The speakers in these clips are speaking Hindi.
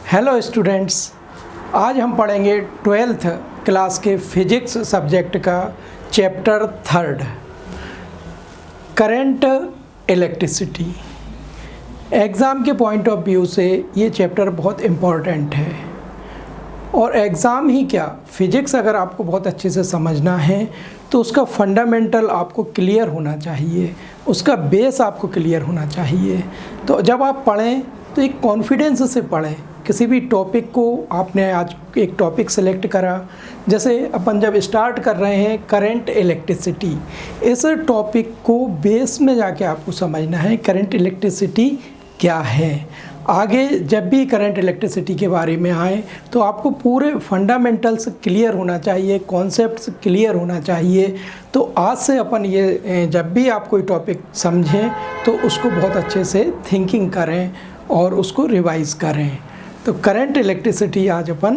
हेलो स्टूडेंट्स, आज हम पढ़ेंगे 12th क्लास के फिजिक्स सब्जेक्ट का चैप्टर 3 करंट इलेक्ट्रिसिटी। एग्ज़ाम के पॉइंट ऑफ व्यू से ये चैप्टर बहुत इम्पॉर्टेंट है। और एग्ज़ाम ही क्या, फिज़िक्स अगर आपको बहुत अच्छे से समझना है तो उसका फंडामेंटल आपको क्लियर होना चाहिए, उसका बेस आपको क्लियर होना चाहिए। तो जब आप पढ़ें तो एक कॉन्फिडेंस से पढ़ें। किसी भी टॉपिक को आपने आज एक टॉपिक सेलेक्ट करा, जैसे अपन जब स्टार्ट कर रहे हैं करंट इलेक्ट्रिसिटी, इस टॉपिक को बेस में जाके आपको समझना है करंट इलेक्ट्रिसिटी क्या है। आगे जब भी करंट इलेक्ट्रिसिटी के बारे में आए तो आपको पूरे फंडामेंटल्स क्लियर होना चाहिए, कॉन्सेप्ट्स क्लियर होना चाहिए। तो आज से अपन ये जब भी आप कोई टॉपिक समझें तो उसको बहुत अच्छे से थिंकिंग करें और उसको रिवाइज़ करें। तो करंट इलेक्ट्रिसिटी आज अपन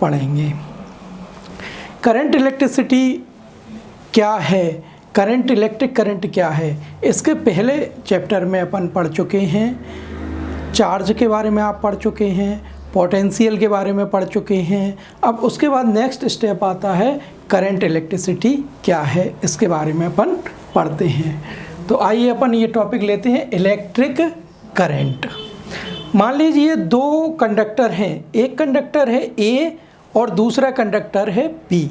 पढ़ेंगे। करंट इलेक्ट्रिसिटी क्या है, करंट इलेक्ट्रिक करंट क्या है, इसके पहले चैप्टर में अपन पढ़ चुके हैं। चार्ज के बारे में आप पढ़ चुके हैं, पोटेंशियल के बारे में पढ़ चुके हैं। अब उसके बाद नेक्स्ट स्टेप आता है करंट इलेक्ट्रिसिटी क्या है, इसके बारे में अपन पढ़ते हैं। तो आइए अपन ये टॉपिक लेते हैं, इलेक्ट्रिक करंट। मान लीजिए दो कंडक्टर हैं, एक कंडक्टर है ए और दूसरा कंडक्टर है बी।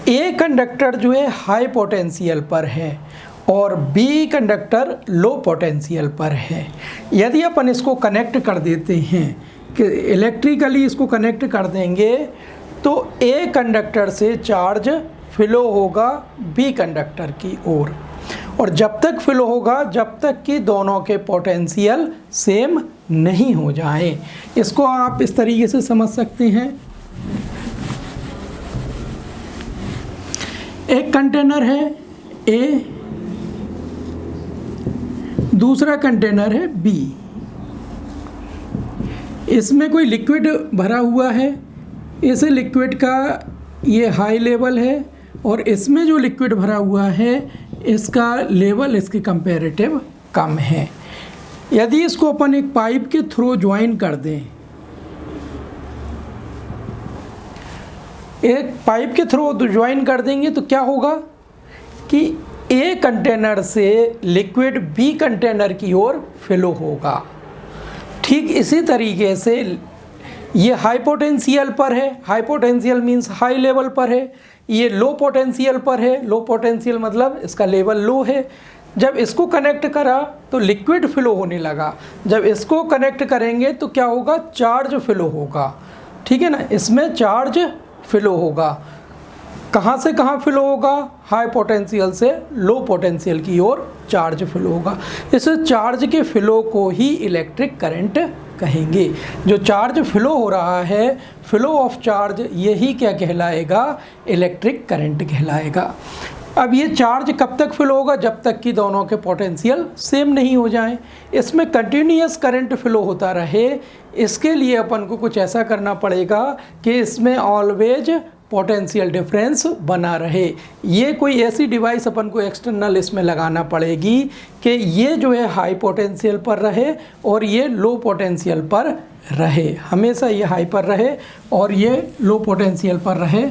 ए कंडक्टर जो है हाई पोटेंशियल पर है और बी कंडक्टर लो पोटेंशियल पर है। यदि अपन इसको कनेक्ट कर देते हैं कि इलेक्ट्रिकली इसको कनेक्ट कर देंगे तो ए कंडक्टर से चार्ज फ्लो होगा बी कंडक्टर की ओर, और जब तक फ्लो होगा जब तक कि दोनों के पोटेंशियल सेम नहीं हो जाए। इसको आप इस तरीके से समझ सकते हैं, एक कंटेनर है ए, दूसरा कंटेनर है बी। इसमें कोई लिक्विड भरा हुआ है, इस लिक्विड का ये हाई लेवल है और इसमें जो लिक्विड भरा हुआ है इसका लेवल इसके कंपैरेटिव कम है। यदि इसको अपन एक पाइप के थ्रू ज्वाइन कर दें, एक पाइप के थ्रू ज्वाइन कर देंगे तो क्या होगा कि ए कंटेनर से लिक्विड बी कंटेनर की ओर फ्लो होगा। ठीक इसी तरीके से ये हाई पोटेंशियल पर है, high potential means high level पर है, ये लो पोटेंशियल पर है, लो पोटेंशियल मतलब इसका लेवल लो है। जब इसको कनेक्ट करा तो लिक्विड फ्लो होने लगा, जब इसको कनेक्ट करेंगे तो क्या होगा, चार्ज फ्लो होगा। ठीक है ना, इसमें चार्ज फ्लो होगा। कहाँ से कहाँ फ्लो होगा, हाई पोटेंशियल से लो पोटेंशियल की ओर चार्ज फ्लो होगा। इस चार्ज के फ्लो को ही इलेक्ट्रिक करंट कहेंगे। जो चार्ज फ्लो हो रहा है, फ्लो ऑफ चार्ज, यही क्या कहलाएगा, इलेक्ट्रिक करंट कहलाएगा। अब ये चार्ज कब तक फ्लो होगा, जब तक कि दोनों के पोटेंशियल सेम नहीं हो जाएं। इसमें कंटिन्यूअस करंट फ्लो होता रहे, इसके लिए अपन को कुछ ऐसा करना पड़ेगा कि इसमें ऑलवेज पोटेंशियल डिफरेंस बना रहे। ये कोई ऐसी डिवाइस अपन को एक्सटर्नल इसमें लगाना पड़ेगी कि ये जो है हाई पोटेंशियल पर रहे और ये लो पोटेंशियल पर रहे, हमेशा ये हाई पर रहे और ये लो पोटेंशियल पर रहे।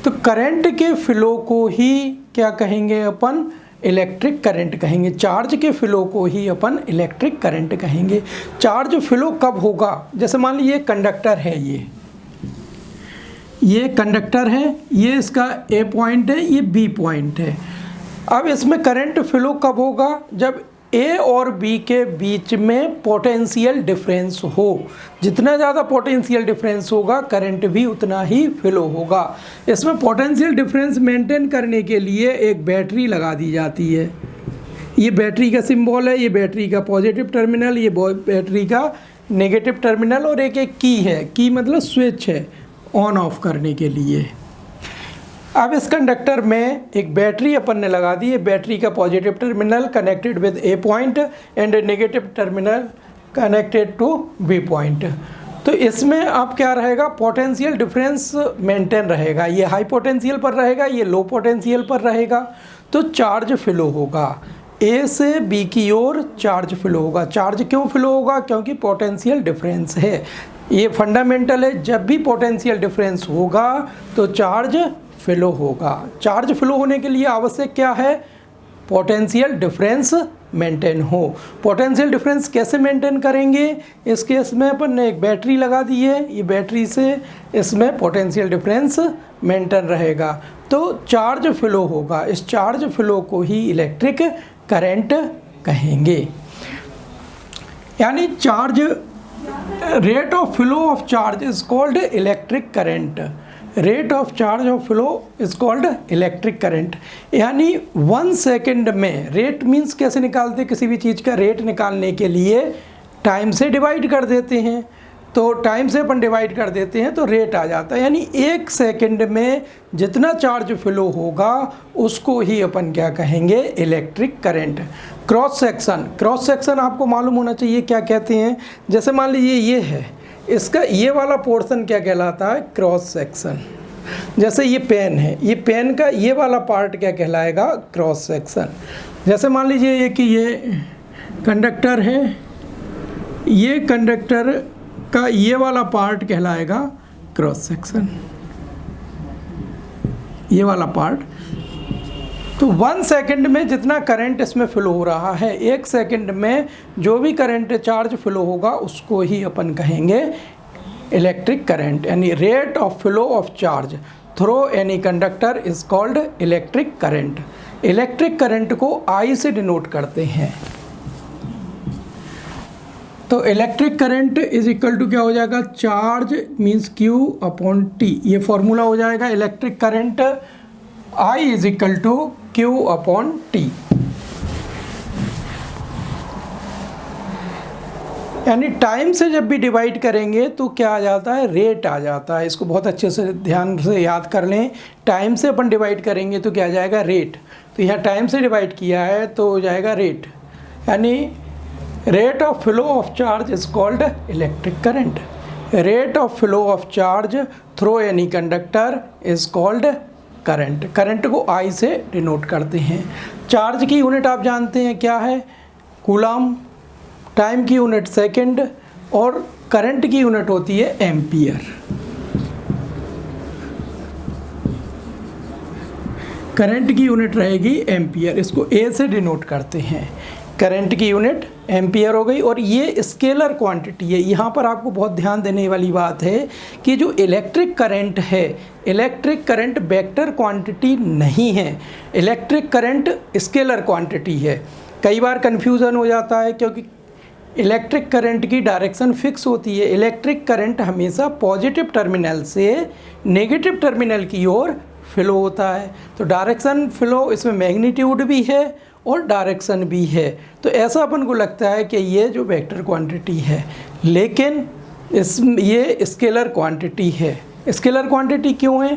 तो करंट के फ्लो को ही क्या कहेंगे अपन, इलेक्ट्रिक करंट कहेंगे। चार्ज के फ्लो को ही अपन इलेक्ट्रिक करंट कहेंगे। चार्ज फ्लो कब होगा, जैसे मान लीजिए कंडक्टर है, ये कंडक्टर है, ये इसका ए पॉइंट है, ये बी पॉइंट है। अब इसमें करंट फ्लो कब होगा, जब ए और बी के बीच में पोटेंशियल डिफरेंस हो। जितना ज़्यादा पोटेंशियल डिफरेंस होगा करंट भी उतना ही फ्लो होगा। इसमें पोटेंशियल डिफरेंस मेंटेन करने के लिए एक बैटरी लगा दी जाती है। ये बैटरी का सिंबल है, ये बैटरी का पॉजिटिव टर्मिनल, ये बैटरी का नेगेटिव टर्मिनल, और एक एक की है, की मतलब स्विच है ऑन ऑफ करने के लिए। अब इस कंडक्टर में एक बैटरी अपन ने लगा दी है, बैटरी का positive terminal connected with A point and negative terminal connected to B point. तो इसमें अब क्या रहेगा, पोटेंशियल डिफरेंस मेंटेन रहेगा, ये हाई पोटेंशियल पर रहेगा, ये लो पोटेंशियल पर रहेगा। तो चार्ज फ्लो होगा, ए से बी की ओर चार्ज फ्लो होगा। चार्ज क्यों फ्लो होगा? क्योंकि पोटेंशियल डिफरेंस है, ये फंडामेंटल है। जब भी पोटेंशियल डिफरेंस होगा तो चार्ज फ्लो होगा। चार्ज फ्लो होने के लिए आवश्यक क्या है? पोटेंशियल डिफरेंस मेंटेन हो। पोटेंशियल डिफरेंस कैसे मेंटेन करेंगे? इस केस में अपन ने एक बैटरी लगा दी है, ये बैटरी से इसमें पोटेंशियल डिफरेंस मेंटेन रहेगा, तो चार्ज फ्लो होगा। इस चार्ज फ्लो को ही इलेक्ट्रिक करंट कहेंगे। यानी charge rate of flow of charge is called electric current. Rate of charge of flow is called electric current. यानी 1 सेकेंड में, रेट मीन्स कैसे निकालते? किसी भी चीज़ का रेट निकालने के लिए टाइम से डिवाइड कर देते हैं, तो टाइम से अपन डिवाइड कर देते हैं तो रेट आ जाता है। यानी 1 सेकेंड में जितना चार्ज फ्लो होगा उसको ही अपन क्या कहेंगे? Electric current. Cross section, cross section आपको मालूम होना चाहिए क्या कहते हैं। जैसे मान लीजिए ये है, इसका ये वाला पोर्शन क्या कहलाता है? Cross section. जैसे ये पेन है, ये पेन का ये वाला पार्ट क्या कहलाएगा? Cross section. जैसे मान लीजिए ये कि ये कंडक्टर है, ये कंडक्टर का ये वाला पार्ट कहलाएगा क्रॉस सेक्शन, ये वाला पार्ट। तो 1 सेकेंड में जितना करंट इसमें फ्लो हो रहा है, 1 सेकेंड में जो भी करंट चार्ज फ्लो होगा उसको ही अपन कहेंगे इलेक्ट्रिक करंट। यानी rate of flow of charge through any conductor is called electric current. Electric current को I से डिनोट करते हैं। तो electric current is equal to क्या हो जाएगा? Charge means Q upon T, ये फॉर्मूला हो जाएगा। Electric current I is equal to Q upon T। यानी टाइम से जब भी डिवाइड करेंगे तो क्या आ जाता है? रेट आ जाता है। इसको बहुत अच्छे से ध्यान से याद कर लें। टाइम से अपन डिवाइड करेंगे तो क्या आ जाएगा? रेट। तो यहाँ टाइम से डिवाइड किया है तो हो जाएगा रेट। यानी rate of flow of charge is called electric current. Rate of flow of charge through any conductor is called current. Current को I से डिनोट करते हैं। चार्ज की यूनिट आप जानते हैं क्या है? कूलम। टाइम की यूनिट सेकंड, और करंट की यूनिट होती है एम्पियर। करंट की यूनिट रहेगी एम्पियर, इसको A से डिनोट करते हैं। करंट की यूनिट एम्पियर हो गई। और ये स्केलर क्वांटिटी है। यहाँ पर आपको बहुत ध्यान देने वाली बात है कि जो इलेक्ट्रिक करंट है, इलेक्ट्रिक करंट वेक्टर क्वांटिटी नहीं है, इलेक्ट्रिक करंट स्केलर क्वांटिटी है। कई बार कन्फ्यूज़न हो जाता है क्योंकि इलेक्ट्रिक करंट की डायरेक्शन फिक्स होती है। इलेक्ट्रिक करंट हमेशा पॉजिटिव टर्मिनल से नेगेटिव टर्मिनल की ओर फ्लो होता है। तो डायरेक्शन फ्लो इसमें मैग्नीट्यूड भी है और डायरेक्शन भी है। तो ऐसा अपन को लगता है कि ये जो वेक्टर क्वांटिटी है, लेकिन ये स्केलर क्वांटिटी है। स्केलर क्वांटिटी क्यों है?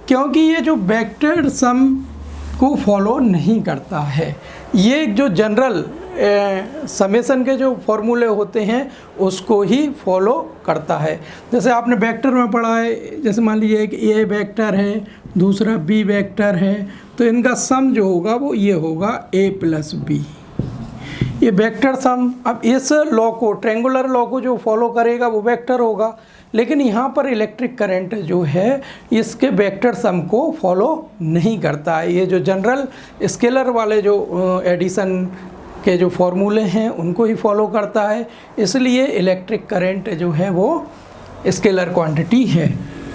क्योंकि ये जो वेक्टर सम को फॉलो नहीं करता है। ये जो जनरल समेशन के जो फॉर्मूले होते हैं उसको ही फॉलो करता है। जैसे आपने वेक्टर में पढ़ा है, जैसे मान लीजिए एक A वेक्टर है, दूसरा B वेक्टर है, तो इनका सम जो होगा वो ये होगा A प्लस B, ये वेक्टर सम। अब इस लॉ को, ट्रेंगुलर लॉ को जो फॉलो करेगा वो वेक्टर होगा। लेकिन यहाँ पर इलेक्ट्रिक करंट जो है इसके वेक्टर सम को फॉलो नहीं करता है। ये जो जनरल स्केलर वाले जो एडिशन के जो फॉर्मूले हैं उनको ही फॉलो करता है। इसलिए इलेक्ट्रिक करंट जो है वो स्केलर क्वांटिटी है।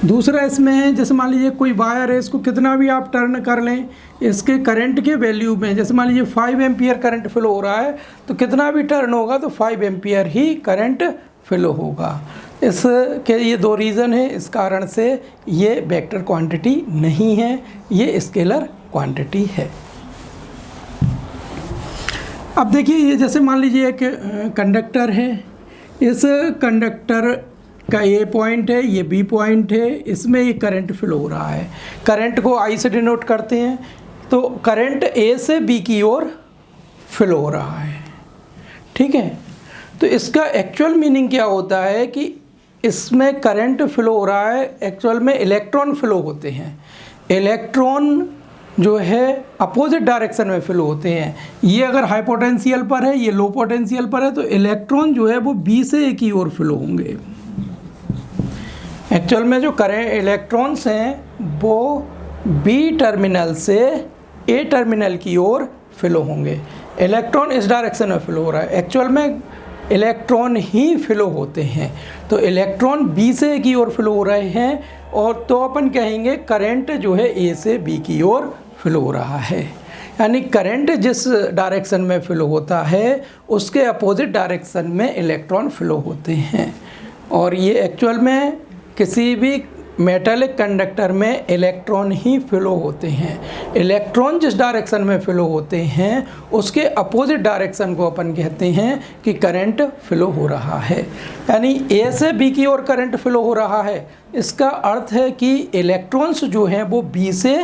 दूसरा इसमें है, जैसे मान लीजिए कोई वायर है, इसको कितना भी आप टर्न कर लें, इसके करंट के वैल्यू में, जैसे मान लीजिए 5 एम्पियर करंट फ्लो हो रहा है, तो कितना भी टर्न होगा तो 5 एम्पियर ही करंट फ्लो होगा। इसके ये 2 रीज़न है, इस कारण से ये वेक्टर क्वांटिटी नहीं है, ये स्केलर क्वांटिटी है। अब देखिए, ये जैसे मान लीजिए एक कंडक्टर है, इस कंडक्टर का A पॉइंट है, ये B पॉइंट है, इसमें ये करंट फ्लो हो रहा है। करंट को I से डिनोट करते हैं। तो करंट A से B की ओर फ्लो हो रहा है, ठीक है। तो इसका एक्चुअल मीनिंग क्या होता है कि इसमें करंट फ्लो हो रहा है, एक्चुअल में इलेक्ट्रॉन फ्लो होते हैं। इलेक्ट्रॉन जो है अपोजिट डायरेक्शन में फ्लो होते हैं। ये अगर हाई पोटेंशियल पर है, ये लो पोटेंशियल पर है, तो इलेक्ट्रॉन जो है वो बी से ए की ओर फ्लो होंगे। एक्चुअल में जो करंट इलेक्ट्रॉन्स हैं वो बी टर्मिनल से ए टर्मिनल की ओर फ्लो होंगे। इलेक्ट्रॉन इस डायरेक्शन में फ्लो हो रहा है, एक्चुअल में इलेक्ट्रॉन ही फ्लो होते हैं। तो इलेक्ट्रॉन बी से ए की ओर फ्लो हो रहे हैं, और तो अपन कहेंगे करंट जो है ए से बी की ओर फ्लो हो रहा है। यानी करंट जिस डायरेक्शन में फ्लो होता है उसके अपोजिट डायरेक्शन में इलेक्ट्रॉन फ्लो होते हैं। और ये एक्चुअल में किसी भी मेटालिक कंडक्टर में इलेक्ट्रॉन ही फ्लो होते हैं। इलेक्ट्रॉन जिस डायरेक्शन में फ्लो होते हैं उसके अपोजिट डायरेक्शन को अपन कहते हैं कि करंट फ्लो हो रहा है। यानी ए से बी की ओर करंट फ्लो हो रहा है, इसका अर्थ है कि इलेक्ट्रॉन्स जो हैं वो बी से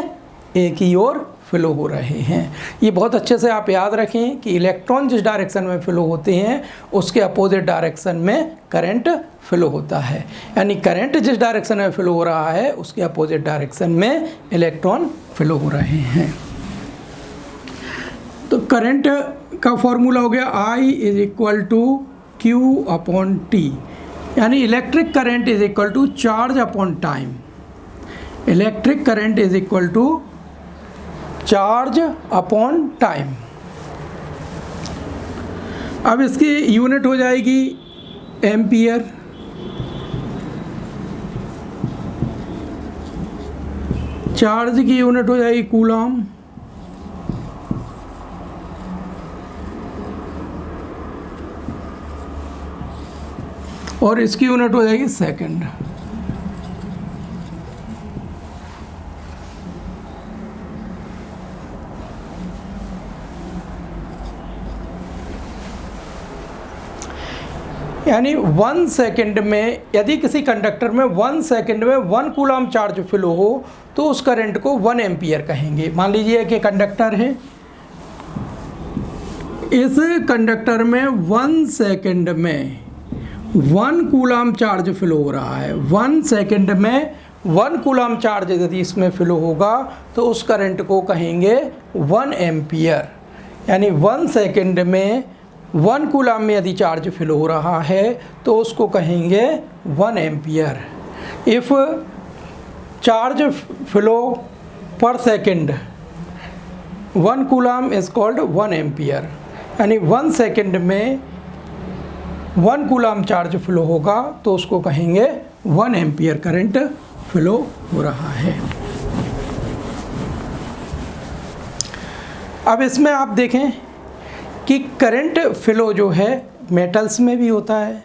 ए की ओर फ्लो हो रहे हैं। ये बहुत अच्छे से आप याद रखें कि इलेक्ट्रॉन जिस डायरेक्शन में फ्लो होते हैं उसके अपोजिट डायरेक्शन में करंट फ्लो होता है। यानी करंट जिस डायरेक्शन में फ्लो हो रहा है उसके अपोजिट डायरेक्शन में इलेक्ट्रॉन फ्लो हो रहे हैं। तो करंट का फॉर्मूला हो गया I = Q/T, यानी electric current = charge upon time. Electric current = charge upon time. अब इसकी यूनिट हो जाएगी एम्पियर। चार्ज की यूनिट हो जाएगी कूलम। और इसकी यूनिट हो जाएगी सेकंड। यानी 1 सेकंड में, यदि किसी कंडक्टर में 1 सेकंड में 1 कूलम चार्ज फ्लो हो तो उस करंट को 1 एम्पियर कहेंगे। मान लीजिए कि कंडक्टर है, इस कंडक्टर में 1 सेकंड में 1 कूलम चार्ज फ्लो हो रहा है। 1 सेकंड में 1 कूलम चार्ज यदि इसमें फ्लो होगा तो उस करंट को कहेंगे 1 एम्पियर। यानी 1 सेकंड में 1 कूलम में यदि चार्ज फ्लो हो रहा है तो उसको कहेंगे 1 एम्पियर। इफ़ चार्ज फ्लो पर second 1 coulomb is called 1 ampere. यानी 1 सेकंड में 1 कूलम चार्ज फ्लो होगा तो उसको कहेंगे 1 एम्पियर करंट फ्लो हो रहा है। अब इसमें आप देखें कि करंट फ्लो जो है मेटल्स में भी होता है,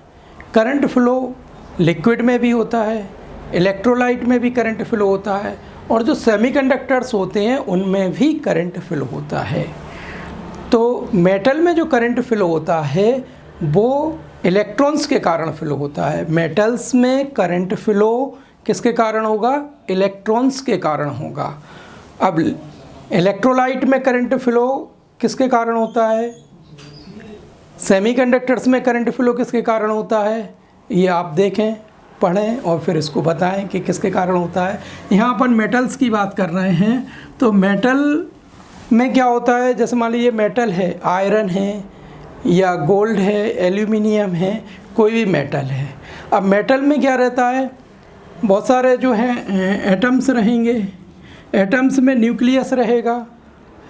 करंट फ्लो लिक्विड में भी होता है, इलेक्ट्रोलाइट में भी करंट फ्लो होता है, और जो सेमीकंडक्टर्स होते हैं उनमें भी करंट फ्लो होता है। तो मेटल में जो करंट फ्लो होता है वो इलेक्ट्रॉन्स के कारण फ्लो होता है। मेटल्स में करंट फ्लो किसके कारण होगा? इलेक्ट्रॉन्स के कारण होगा। अब इलेक्ट्रोलाइट में करंट फ्लो किसके कारण होता है? सेमीकंडक्टर्स में करंट फ्लो किसके कारण होता है? ये आप देखें, पढ़ें और फिर इसको बताएं कि किसके कारण होता है। यहाँ अपन मेटल्स की बात कर रहे हैं, तो मेटल में क्या होता है? जैसे मान लीजिए मेटल है, आयरन है या गोल्ड है, एल्यूमिनियम है, कोई भी मेटल है। अब मेटल में क्या रहता है? बहुत सारे जो हैं एटम्स रहेंगे, एटम्स में न्यूक्लियस रहेगा,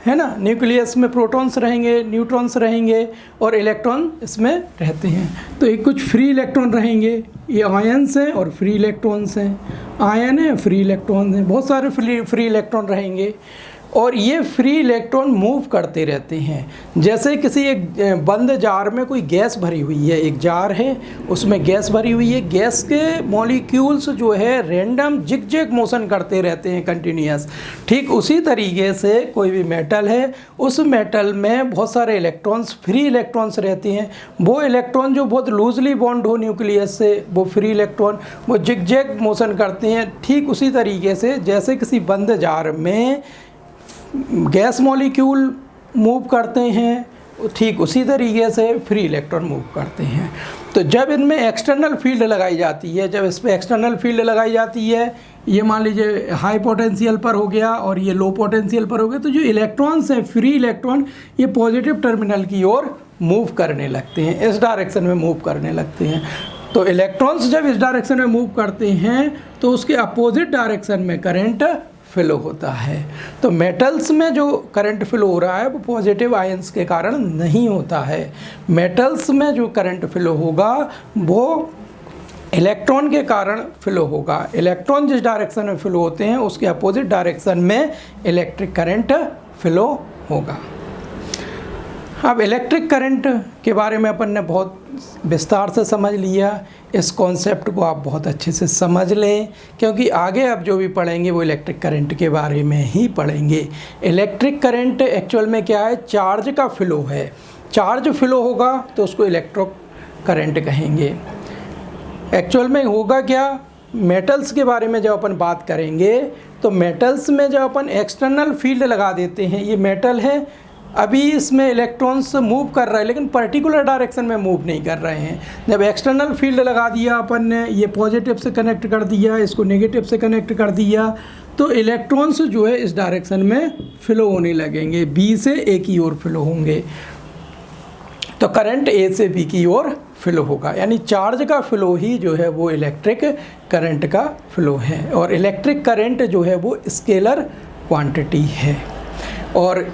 है ना। न्यूक्लियस में प्रोटॉन्स रहेंगे, न्यूट्रॉन्स रहेंगे और इलेक्ट्रॉन इसमें रहते हैं। तो एक कुछ फ्री इलेक्ट्रॉन रहेंगे, ये आयन्स हैं और फ्री इलेक्ट्रॉन्स हैं, आयन है, फ्री इलेक्ट्रॉन्स हैं, बहुत सारे फ्री इलेक्ट्रॉन रहेंगे। और ये फ्री इलेक्ट्रॉन मूव करते रहते हैं। जैसे किसी एक बंद जार में कोई गैस भरी हुई है, एक जार है उसमें गैस भरी हुई है, गैस के मॉलिक्यूल्स जो है रैंडम जिग-जैग मोशन करते रहते हैं कंटिन्यूअस। ठीक उसी तरीके से कोई भी मेटल है, उस मेटल में बहुत सारे इलेक्ट्रॉन्स, फ्री इलेक्ट्रॉन्स रहते हैं। वो इलेक्ट्रॉन जो बहुत लूजली बॉन्ड हो न्यूक्लियस से, वो फ्री इलेक्ट्रॉन वो जिग-जैग मोशन करते हैं। ठीक उसी तरीके से जैसे किसी बंद जार में गैस मॉलिक्यूल मूव करते हैं, ठीक उसी तरीके से फ्री इलेक्ट्रॉन मूव करते हैं। तो जब इनमें एक्सटर्नल फील्ड लगाई जाती है, जब इस पर एक्सटर्नल फील्ड लगाई जाती है, ये मान लीजिए हाई पोटेंशियल पर हो गया और ये लो पोटेंशियल पर हो गया, तो जो इलेक्ट्रॉन्स हैं, फ्री इलेक्ट्रॉन, ये पॉजिटिव टर्मिनल की ओर मूव करने लगते हैं, इस डायरेक्शन में मूव करने लगते हैं। तो इलेक्ट्रॉन्स जब इस डायरेक्शन में मूव करते हैं तो उसके अपोजिट डायरेक्शन में करंट फ्लो होता है। तो मेटल्स में जो करंट फ्लो हो रहा है वो पॉजिटिव आयंस के कारण नहीं होता है। मेटल्स में जो करंट फ्लो होगा वो इलेक्ट्रॉन के कारण फ्लो होगा। इलेक्ट्रॉन जिस डायरेक्शन में फ्लो होते हैं उसके अपोजिट डायरेक्शन में इलेक्ट्रिक करंट फ्लो होगा। अब इलेक्ट्रिक करंट के बारे में अपन ने बहुत विस्तार से समझ लिया। इस कॉन्सेप्ट को आप बहुत अच्छे से समझ लें, क्योंकि आगे आप जो भी पढ़ेंगे वो इलेक्ट्रिक करंट के बारे में ही पढ़ेंगे। इलेक्ट्रिक करंट एक्चुअल में क्या है? चार्ज का फ्लो है। चार्ज फ्लो होगा तो उसको इलेक्ट्रो करंट कहेंगे। एक्चुअल में होगा क्या? मेटल्स के बारे में जब अपन बात करेंगे तो मेटल्स में जब अपन एक्सटर्नल फील्ड लगा देते हैं, ये मेटल है, अभी इसमें इलेक्ट्रॉन्स मूव कर रहे हैं लेकिन पर्टिकुलर डायरेक्शन में मूव नहीं कर रहे हैं। जब एक्सटर्नल फील्ड लगा दिया अपन ने, ये पॉजिटिव से कनेक्ट कर दिया, इसको नेगेटिव से कनेक्ट कर दिया, तो इलेक्ट्रॉन्स जो है इस डायरेक्शन में फ्लो होने लगेंगे, बी से ए की ओर फ्लो होंगे। तो करंट ए से बी की ओर फ्लो होगा, यानी चार्ज का फ्लो ही जो है वो इलेक्ट्रिक करंट का फ्लो है। और इलेक्ट्रिक करंट जो है वो स्केलर क्वांटिटी है और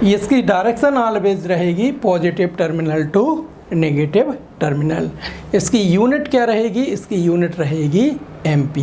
इसकी डायरेक्शन ऑलवेज रहेगी positive terminal to negative terminal. इसकी यूनिट क्या रहेगी? इसकी यूनिट रहेगी एम्पीयर।